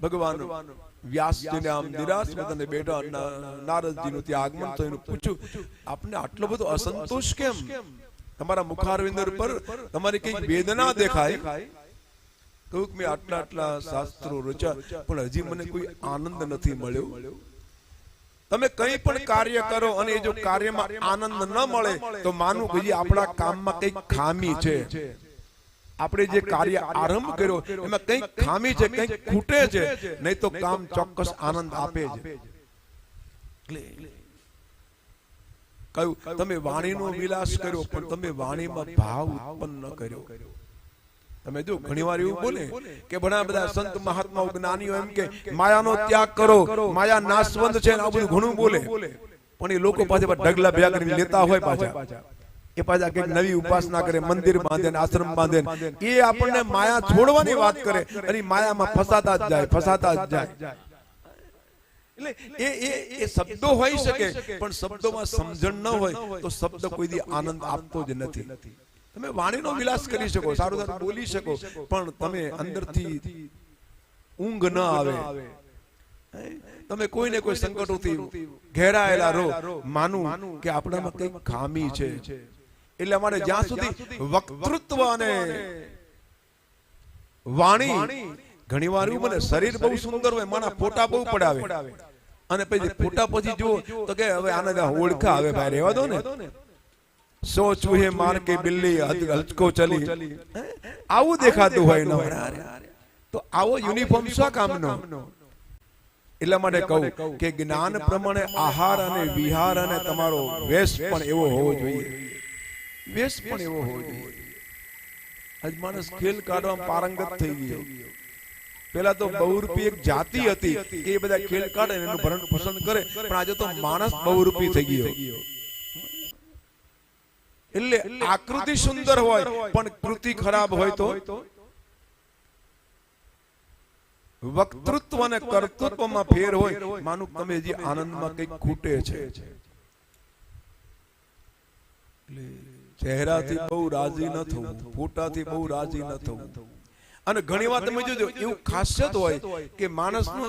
ભગવાન વ્યાસજીને આમ નિરાશ વદને બેઠા, નારદજીનું ત્યાં આગમન થયું, પૂછ્યું આપને આટલો બધો અસંતોષ કેમ? તમારા મુખારવિંદર પર તમારી કઈ વેદના દેખાય? કહ્યું મેં આટલા આટલા શાસ્ત્રો રચ્યા પણ હજી મને કોઈ આનંદ નથી મળ્યો. તમે કઈ પણ કાર્ય કરો અને એ જો કાર્યમાં આનંદ ન મળે તો માનું કે આપણા કામમાં કઈક ખામી છે. આપણે જે કાર્ય આરંભ કર્યો એમાં કઈક ખામી છે, કઈક ખૂટે છે, નહીં તો કામ ચોક્કસ આનંદ આપે છે. કહ્યું તમે વાણીનો વિલાસ કર્યો પણ તમે વાણીમાં ભાવ ઉત્પન્ન ન કર્યો. તમે જો ઘણીવાર એવું બોલે કે ઘણા બધા સંત મહાત્માઓ જ્ઞાનીઓ એમ કે માયાનો ત્યાગ કરો, માયા નાશવંત છે, આ બધું ઘણું બોલે, પણ એ લોકો પાછા ઢગલા ભેગા કરીને લેતા હોય પાછા એ પાછા કઈક નવી ઉપાસના કરે, મંદિર બાંધે, આશ્રમ બાંધે, એ આપણને માયા છોડવાની વાત કરે અને માયામાં ફસાતા જ જાય, ફસાતા જ જાય. એટલે એ શબ્દો હોઈ શકે પણ શબ્દોમાં સમજણ ન હોય તો શબ્દ કોઈ દી આનંદ આપતો જ નથી. તમે વાણીનો વિલાસ કરી શકો, સારું સારું બોલી શકો, પણ તમે અંદરથી ઊંઘ ન આવે, તમે કોઈને કોઈ સંકટોથી ઘેરાયેલા રહો, માનું કે આપણામાં કઈક ખામી છે. એટલે અમારે જ્યાં સુધી વક્તૃત્વ અને વાણી, ઘણી વાર એવું બને શરીર બહુ સુંદર હોય, માના ફોટા બહુ પડાવે અને પછી ફોટા પછી જુઓ તો કે હવે આને ઓળખા આવે ભાઈ રહેવા દો ને, સો ચૂહે માર કે બિલ્લી હલચકો ચલી, આવું દેખાતું હોય ને તો આવો યુનિફોર્મ શા કામનો? એટલા માટે કહું કે જ્ઞાન પ્રમાણે આહાર અને વિહાર અને તમારો વેશ પણ એવો હોવો જોઈએ, વેશ પણ એવો હોવો જોઈએ. આજ માણસ ખેલ કાઢવામાં પારંગત થઈ ગયો. પેલા તો બહુરૂપી એક જાતિ હતી કે એ બધા ખેલ કાઢે એનું ભરણ પસંદ કરે, પણ આજે તો માણસ બહુરૂપી થઈ ગયો. એટલે આકૃતિ સુંદર હોય પણ કૃતિ ખરાબ હોય તો વક્તૃત્વ અને કર્તૃત્વમાં ફેર હોય, માનું તમે જે આનંદમાં કઈક ખૂટે છે. ચહેરાથી બહુ રાજી ન થવું, ફોટાથી બહુ રાજી ન થવું. અને ઘણી વાર તમે જોજો એવું ખાસિયત હોય કે માણસનો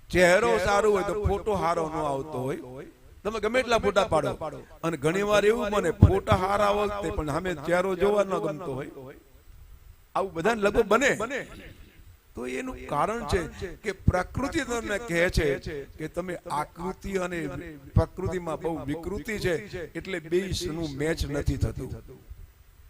ચહેરો સારો હોય તો ફોટો સારો ન આવતો હોય. તમે ગમે એટલા ફોટા પાડો અને ઘણી વાર એવું બને ફોટા હારા વખતે પણ સામે ચહેરો જોવા ન ગમતો હોય, આવું બધા લગભગ બને. તો એનું કારણ છે કે પ્રકૃતિ તમને કહે છે કે તમે આકૃતિ અને પ્રકૃતિમાં બહુ વિકૃતિ છે, એટલે બેયનું મેચ નથી થતું.